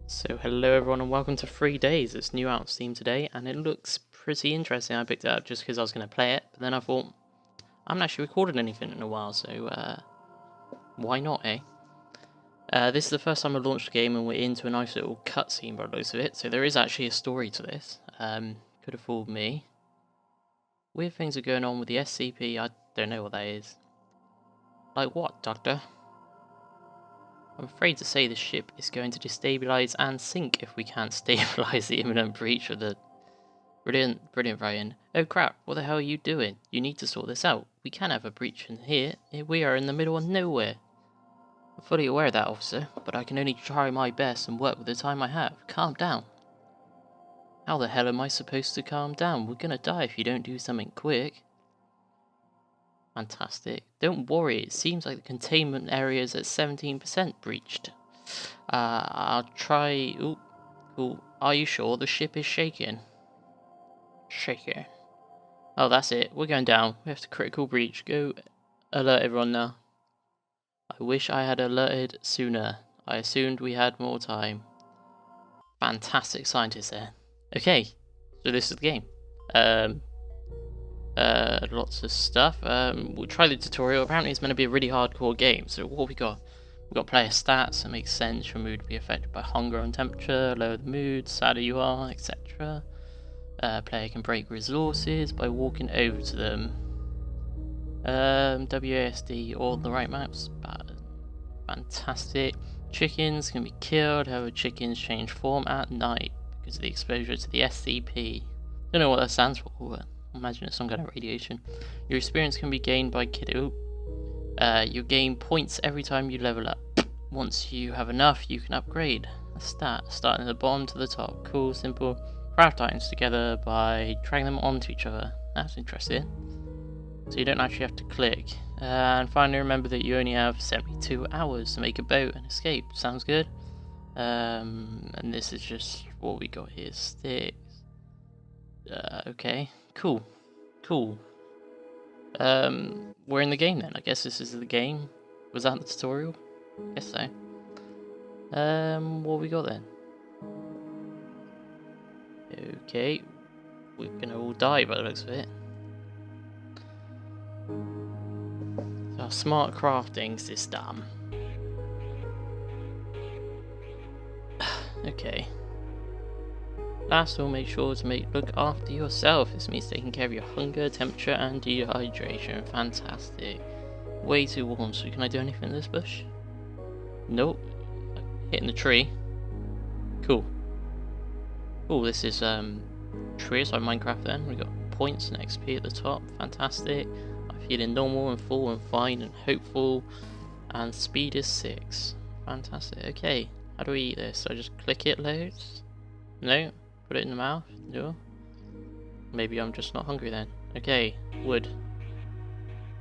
So hello everyone and welcome to 3 Days. It's new out on Steam today and it looks pretty interesting. I picked it up just because I was going to play it, but then I thought, I haven't actually recorded anything in a while, so why not, eh? This is the first time I've launched the game and we're into a nice little cutscene by the looks of it, so there is actually a story to this. Could have fooled me. Weird things are going on with the SCP, I don't know what that is. Like what, Doctor? I'm afraid to say the ship is going to destabilize and sink if we can't stabilize the imminent breach of the... Brilliant, Ryan. Oh crap, what the hell are you doing? You need to sort this out. We can't have a breach in here. We are in the middle of nowhere. I'm fully aware of that, officer, but I can only try my best and work with the time I have. Calm down. How the hell am I supposed to calm down? We're gonna die if you don't do something quick. Fantastic. Don't worry, it seems like the containment area is at 17% breached. I'll try... Ooh, cool. Are you sure? The ship is shaking. Shaking. Oh, that's it. We're going down. We have to critical breach. Go alert everyone now. I wish I had alerted sooner. I assumed we had more time. Fantastic scientist there. Okay, so this is the game. Lots of stuff. We'll try the tutorial. Apparently it's meant to be a really hardcore game. So what we got? We've got player stats. It makes sense. Your mood to be affected by hunger and temperature. Lower the mood, sadder you are, etc. Player can break resources by walking over to them. WASD, all the right maps. Fantastic. Chickens can be killed. However, chickens change form at night because of the exposure to the SCP. Don't know what that stands for, but imagine it's some kind of radiation. Your experience can be gained by killing. You gain points every time you level up. Once you have enough, you can upgrade. A stat, starting at the bottom to the top. Cool, simple. Craft items together by dragging them onto each other. That's interesting. So you don't actually have to click. And finally, remember that you only have 72 hours to make a boat and escape. Sounds good. And this is just what we got here. Sticks. Okay. Cool. We're in the game then. I guess this is the game. Was that the tutorial? I guess so. What we got then? Okay. We're gonna all die by the looks of it. So smart crafting system. Okay. Last, we'll make sure to look after yourself. This means taking care of your hunger, temperature, and dehydration. Fantastic. Way too warm, so can I do anything in this bush? Nope. Hitting the tree. Cool. Oh, this is trees like Minecraft then. We got points and XP at the top. Fantastic. I'm feeling normal and full and fine and hopeful. And speed is 6. Fantastic. Okay. How do we eat this? So I just click it loads? No? Put it in the mouth? No? Maybe I'm just not hungry then. Okay. Wood.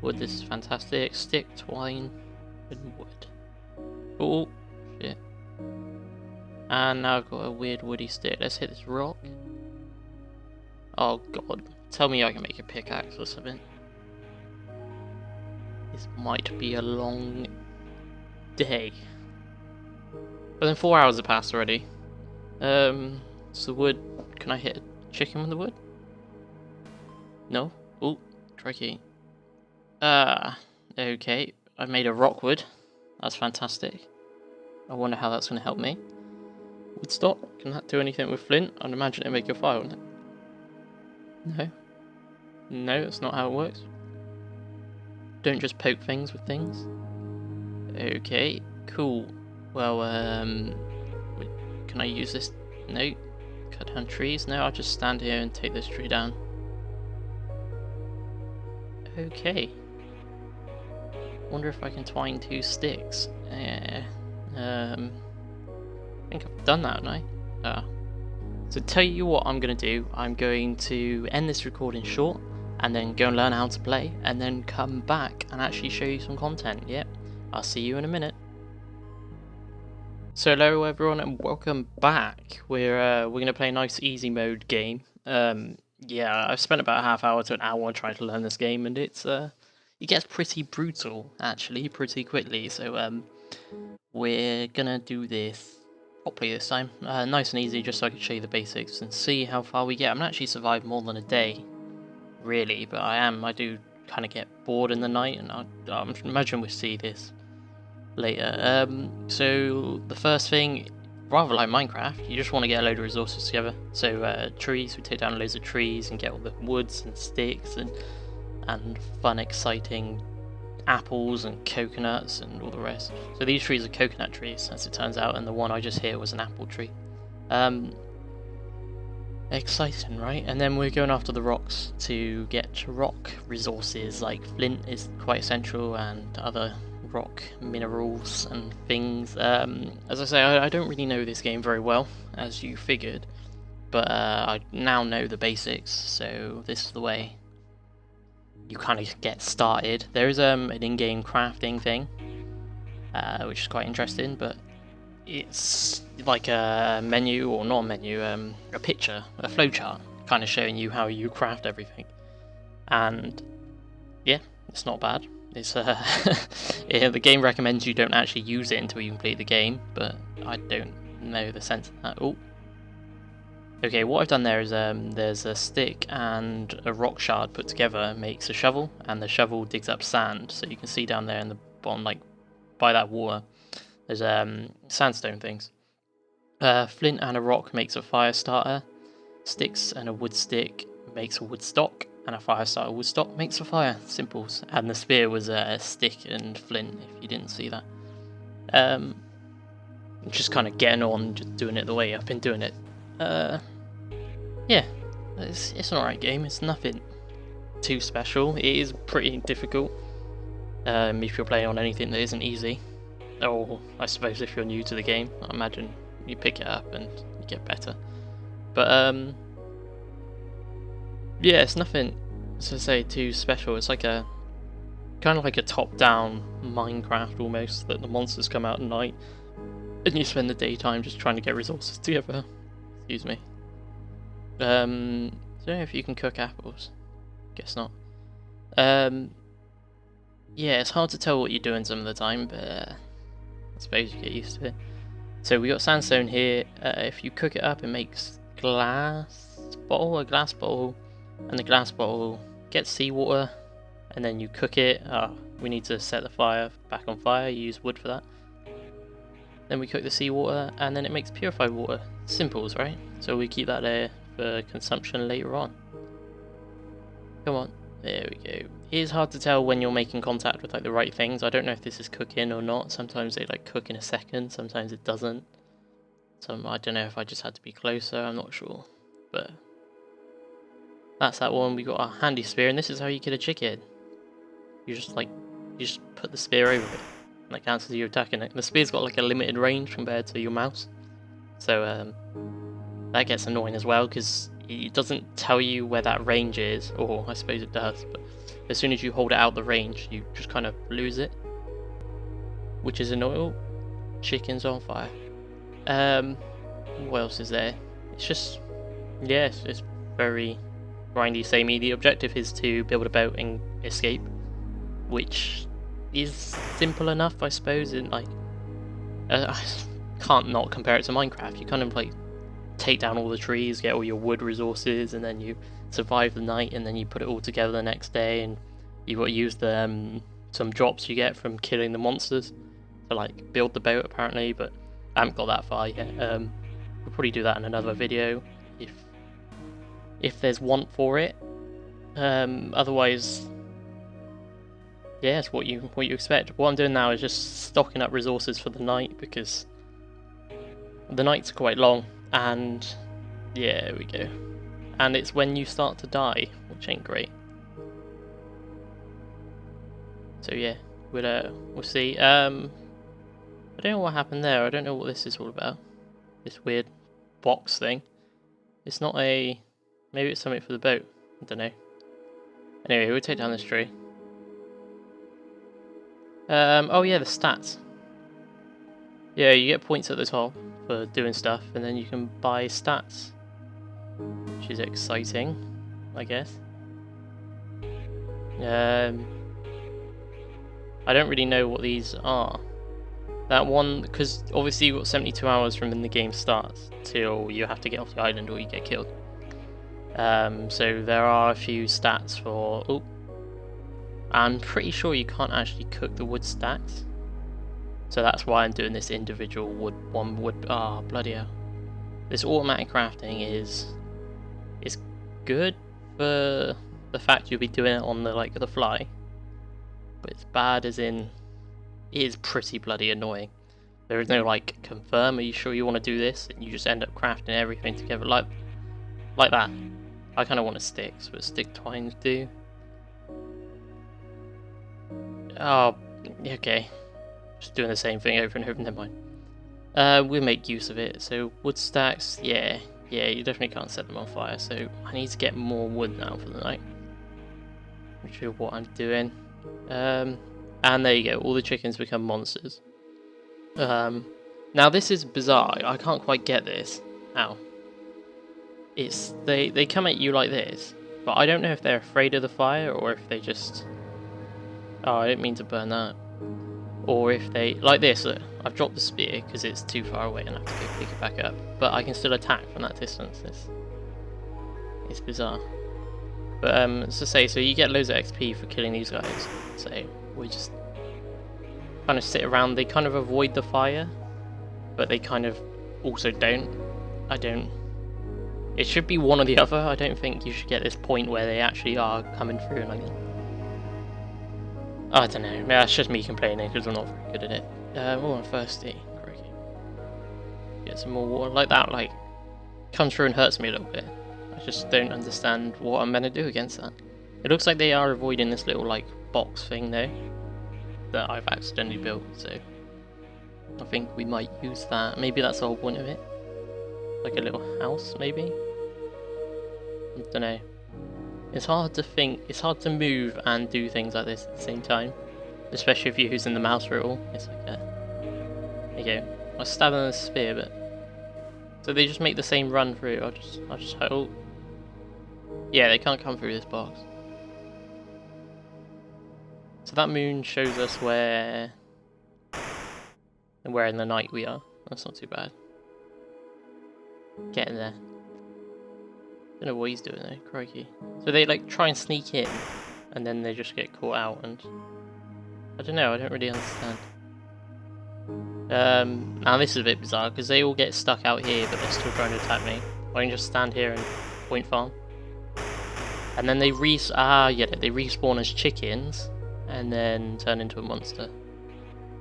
Wood, this is fantastic. Stick, twine, and wood. Oh, shit. And now I've got a weird woody stick. Let's hit this rock. Oh god. Tell me I can make a pickaxe or something. This might be a long day. But then 4 hours have passed already. So wood, can I hit a chicken with the wood? No? Oh, tricky. Okay. I made a rock wood. That's fantastic. I wonder how that's going to help me. Wood stock, can that do anything with flint? I'd imagine it'd make a fire, wouldn't it? No. No, that's not how it works. Don't just poke things with things. Okay, cool. Well, can I use this? No. Cut down trees? No, I'll just stand here and take this tree down. Okay. Wonder if I can twine 2 sticks. I think I've done that, haven't I? So tell you what I'm going to do. I'm going to end this recording short and then go and learn how to play and then come back and actually show you some content. Yep. I'll see you in a minute. So hello everyone and welcome back. We're going to play a nice easy mode game. Yeah, I've spent about a half hour to an hour trying to learn this game and it gets pretty brutal actually pretty quickly. So we're gonna do this properly this time. Nice and easy, just so I can show you the basics and see how far we get. I haven't actually survived more than a day, really, but I do kind of get bored in the night, and I imagine we'll see this later. So the first thing, rather like Minecraft, you just want to get a load of resources together. So trees, we take down loads of trees and get all the woods and sticks and fun, exciting apples and coconuts and all the rest. So these trees are coconut trees, as it turns out, and the one I just hit was an apple tree. Exciting, right? And then we're going after the rocks to get rock resources, like flint is quite essential and other rock minerals and things. As I say, I don't really know this game very well, as you figured, but I now know the basics, so this is the way you kind of get started. There is an in-game crafting thing, which is quite interesting, but it's like a menu, or not a menu, a picture, a flowchart, kind of showing you how you craft everything. And yeah, it's not bad. It's yeah, the game recommends you don't actually use it until you complete the game, but I don't know the sense of that. Oh. Okay, what I've done there is there's a stick and a rock shard put together makes a shovel, and the shovel digs up sand. So you can see down there in the bottom, like by that water, there's sandstone things. Flint and a rock makes a fire starter. Sticks and a wood stick makes a wood stock, and a fire starter wood stock makes a fire. Simples. And the spear was a stick and flint, if you didn't see that. Just kind of getting on, just doing it the way I've been doing it. Yeah, it's an alright game. It's nothing too special. It is pretty difficult if you're playing on anything that isn't easy. Or I suppose if you're new to the game, I imagine you pick it up and you get better. But yeah, it's nothing, as I say, too special. It's like a kind of like a top-down Minecraft almost, that the monsters come out at night and you spend the daytime just trying to get resources together. Excuse me. I don't know if you can cook apples. Guess not. Yeah, it's hard to tell what you're doing some of the time, but I suppose you get used to it. So we got sandstone here. If you cook it up, it makes a glass bottle, and the glass bottle gets seawater, and then you cook it. We need to set the fire back on fire. You use wood for that. Then we cook the seawater, and then it makes purified water. Simples, right? So we keep that there for consumption later on. Come on, there we go. It is hard to tell when you're making contact with like the right things. I don't know if this is cooking or not. Sometimes they like cook in a second, sometimes it doesn't. I don't know if I just had to be closer, I'm not sure. But that's that one. We got our handy spear, and this is how you kill a chicken. You just put the spear over it, and that cancels you attacking it. The spear's got like a limited range compared to your mouse. So that gets annoying as well, because it doesn't tell you where that range is, or I suppose it does, but as soon as you hold it out the range, you just kind of lose it, which is annoying. Oh, chicken's on fire. What else is there? It's just, yes, it's very grindy, samey. The objective is to build a boat and escape, which is simple enough, I suppose. In like, I can't not compare it to Minecraft. You kind of like take down all the trees, get all your wood resources, and then you survive the night, and then you put it all together the next day, and you've got to use the some drops you get from killing the monsters to like build the boat apparently, but I haven't got that far yet. We'll probably do that in another video if there's want for it. Otherwise, yeah, it's what you expect. What I'm doing now is just stocking up resources for the night, because the nights are quite long. And yeah, there we go. And it's when you start to die, which ain't great. So yeah, we'll see. I don't know what happened there. I don't know what this is all about. This weird box thing. It's not a... Maybe it's something for the boat. I don't know. Anyway, we'll take down this tree. Oh yeah, the stats. Yeah, you get points at the top for doing stuff, and then you can buy stats, which is exciting, I guess. I don't really know what these are. That one, because obviously you've got 72 hours from when the game starts till you have to get off the island or you get killed. So there are a few stats for... Oh, I'm pretty sure you can't actually cook the wood stacks. So that's why I'm doing this individual one wood... Ah, bloody hell. This automatic crafting is good for the fact you'll be doing it on the fly. But it's bad as in... It is pretty bloody annoying. There is no confirm, are you sure you want to do this? And you just end up crafting everything together like that. I kind of want sticks, but stick twines do. Oh, okay. Just doing the same thing over and over, never mind. We'll make use of it. So wood stacks, yeah, you definitely can't set them on fire. So I need to get more wood now for the night. Which is what I'm doing. And there you go, all the chickens become monsters. Now this is bizarre, I can't quite get this. Ow. It's, they come at you like this, but I don't know if they're afraid of the fire, or if they just... Oh, I didn't mean to burn that. Or if they... Like this, I've dropped the spear because it's too far away and I have to go pick it back up. But I can still attack from that distance. It's bizarre. But, as I say, so you get loads of XP for killing these guys. So, we just kind of sit around. They kind of avoid the fire, but they kind of also don't. It should be one or the other. I don't think you should get this point where they actually are coming through and I don't know. That's just me complaining because I'm not very good at it. Oh, I'm thirsty. Crikey. Get some more water. Like that, comes through and hurts me a little bit. I just don't understand what I'm meant to do against that. It looks like they are avoiding this little, box thing, though, that I've accidentally built, so I think we might use that. Maybe that's the whole point of it. Like a little house, maybe? I don't know. It's hard to think, it's hard to move and do things like this at the same time. Especially if you're using the mouse for it all. It's like a... There you go. I was stabbing with a spear, but... So they just make the same run through. I'll just hope... Yeah, they can't come through this box. So that moon shows us where in the night we are. That's not too bad. Getting there. Don't know what he's doing though, crikey. So they try and sneak in, and then they just get caught out, and I don't know, I don't really understand. Now this is a bit bizarre, because they all get stuck out here, but they're still trying to attack me. I can just stand here and point farm. And then they respawn as chickens, and then turn into a monster.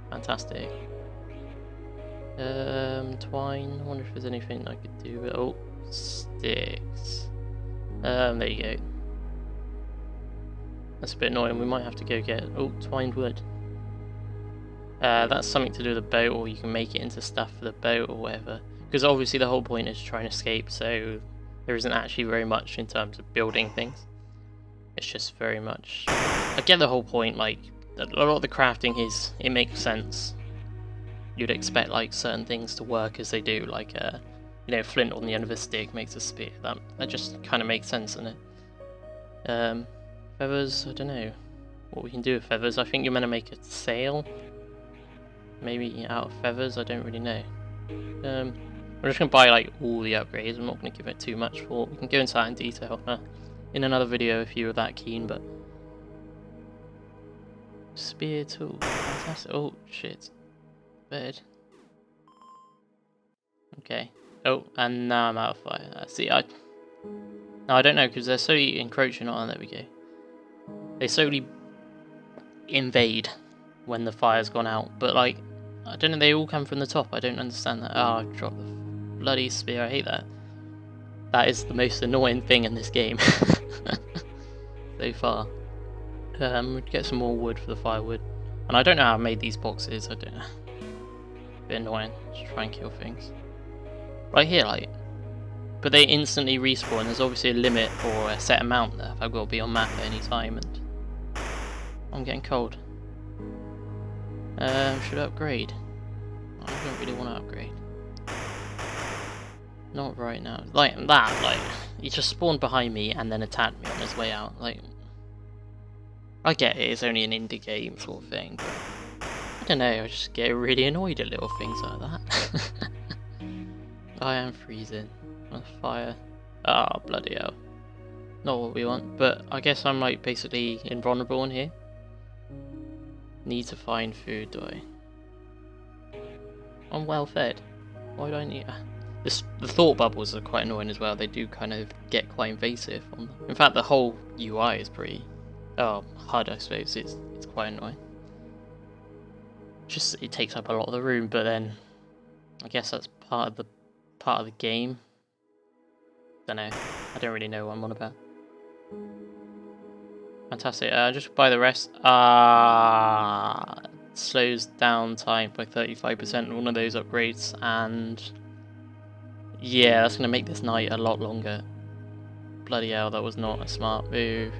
Fantastic. Twine, I wonder if there's anything I could do. Oh, sticks. There you go. That's a bit annoying, we might have to go get... Oh, twined wood. That's something to do with the boat, or you can make it into stuff for the boat or whatever. Because obviously the whole point is to try and escape, so there isn't actually very much in terms of building things. It's just very much... I get the whole point, a lot of the crafting is... It makes sense. You'd expect, certain things to work as they do, flint on the end of a stick makes a spear. That just kind of makes sense, doesn't it? Feathers, I don't know what we can do with feathers. I think you're meant to make a sail. Maybe out of feathers, I don't really know. I'm just going to buy all the upgrades. I'm not going to give it too much thought. We can go into that in detail in another video if you're that keen, but... Spear tool, fantastic. Oh, shit. Bed. Okay. Oh, and now I'm out of fire. See, no, I don't know, because they're slowly encroaching on. There we go. They slowly invade when the fire's gone out, but I don't know, they all come from the top. I don't understand that. Oh, I've dropped the bloody spear. I hate that. That is the most annoying thing in this game so far. We'd get some more wood for the firewood, and I don't know how I made these boxes. I don't know. Bit annoying. Just try and kill things. Right here, but they instantly respawn. There's obviously a limit or a set amount there. I've got to be on map at any time, and I'm getting cold. Should I upgrade? I don't really want to upgrade. Not right now. He just spawned behind me and then attacked me on his way out. I get it, it's only an indie game sort of thing, but don't know, I just get really annoyed at little things like that. I am freezing. On fire. Ah, bloody hell. Not what we want, but I guess I'm like basically invulnerable in here. Need to find food, do I? I'm well fed. Why do I need... The thought bubbles are quite annoying as well. They do kind of get quite invasive. In fact, the whole UI is pretty... HUD, I suppose. It's quite annoying. Just it takes up a lot of the room, but then I guess that's part of the game. Don't know. I don't really know what I'm on about. Fantastic. Just buy the rest. Slows down time by 35% on one of those upgrades, and yeah, that's gonna make this night a lot longer. Bloody hell, that was not a smart move.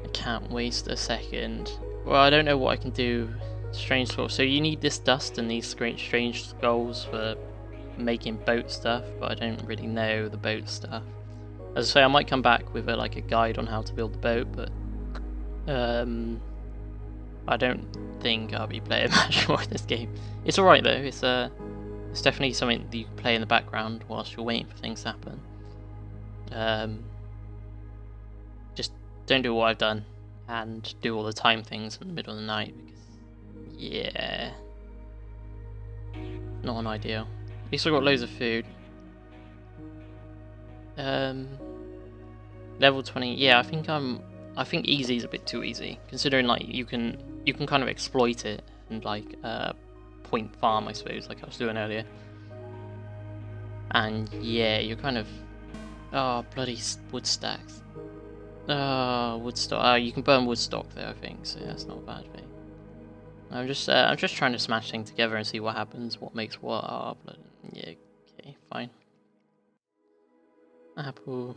I can't waste a second. Well, I don't know what I can do. Strange sort. So you need this dust and these strange skulls for making boat stuff, but I don't really know the boat stuff. As I say, I might come back with a guide on how to build the boat, but I don't think I'll be playing much more in this game. It's alright though. It's definitely something that you can play in the background whilst you're waiting for things to happen. Just don't do what I've done and do all the time things in the middle of the night, because yeah, not an ideal. At least I've got loads of food. Level 20. Yeah, I think easy is a bit too easy, considering like you can kind of exploit it and like point farm, I suppose, like I was doing earlier. And yeah, you're kind of bloody wood stacks. Wood stock. You can burn wood stock there, I think. So yeah, that's not a bad thing. I'm just trying to smash things together and see what happens, what makes what. Yeah, okay, fine. Apple.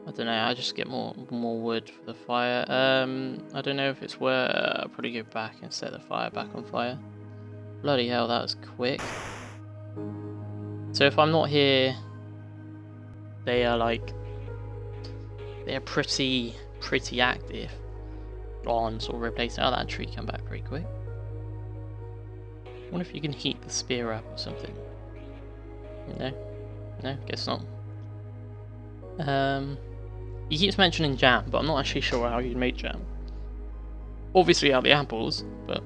I don't know. I just get more wood for the fire. I don't know if it's where I'll probably go back and set the fire back on fire. Bloody hell, that was quick. So if I'm not here, they are pretty active on sort of replacing. Oh, that tree come back pretty quick. I wonder if you can heat the spear up or something. No, guess not. He keeps mentioning jam, but I'm not actually sure how you make jam. Obviously out the apples, but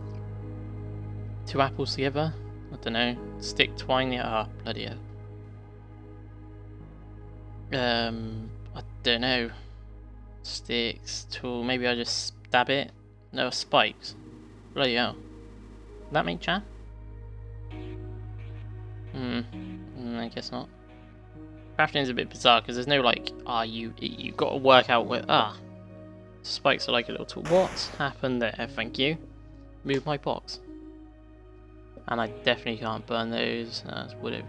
2 apples together? I don't know. Stick, twine, yeah, bloody hell. I don't know. Sticks, tool, maybe I just stab it? No, spikes. Bloody hell. Did that make jam? I guess not. Crafting is a bit bizarre because there's no you got to work out where spikes are like a little tool. What happened there? Thank you. Move my box. And I definitely can't burn those. There's wood over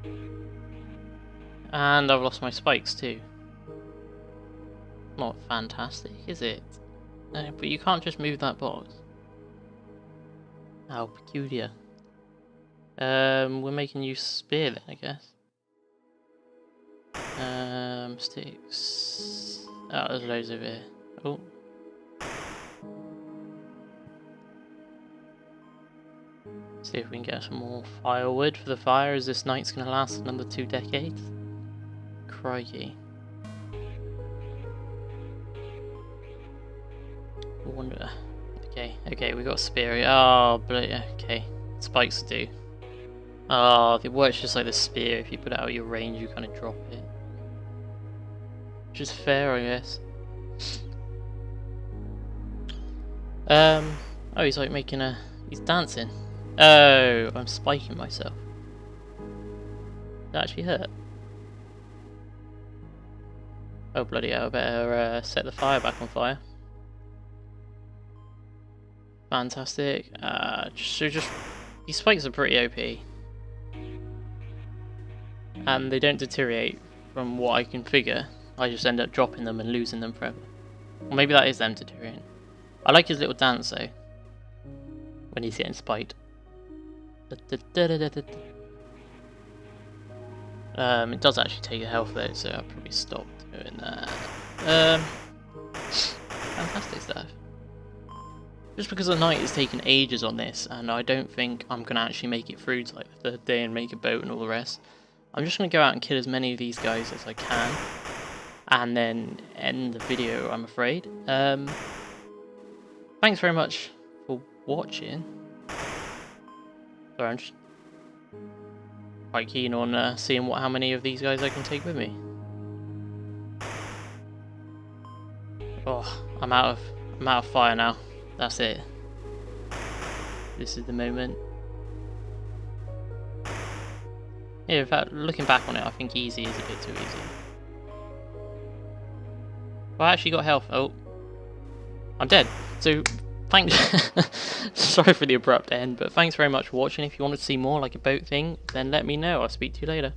here. And I've lost my spikes too. Not fantastic, is it? No, but you can't just move that box. How peculiar. We're making use spear then, I guess. Sticks. Oh, there's loads over here. Oh. See if we can get some more firewood for the fire, as this night's gonna last another 2 decades. Crikey. I wonder. Okay, we got a spear. Oh, but okay. Spikes do. Oh, it works just like the spear. If you put it out of your range, you kind of drop it. Which is fair, I guess. Oh, he's like making a... He's dancing. Oh, I'm spiking myself. That actually hurt. Oh, bloody hell, I better set the fire back on fire. Fantastic. These spikes are pretty OP. And they don't deteriorate from what I can figure. I just end up dropping them and losing them forever. Or maybe that is them deteriorating. I like his little dance though, when he's getting spiked. It does actually take your health though, so I'll probably stop doing that. fantastic stuff. Just because the night has taken ages on this, and I don't think I'm going to actually make it through to like the third day and make a boat and all the rest, I'm just going to go out and kill as many of these guys as I can, and then end the video, I'm afraid. Thanks very much for watching. Sorry, I'm just quite keen on seeing how many of these guys I can take with me. Oh, I'm out of fire now. That's it. This is the moment. Yeah, in fact, looking back on it, I think easy is a bit too easy. Well, I actually got health. Oh, I'm dead. So, thanks. Sorry for the abrupt end, but thanks very much for watching. If you want to see more like a boat thing, then let me know. I'll speak to you later.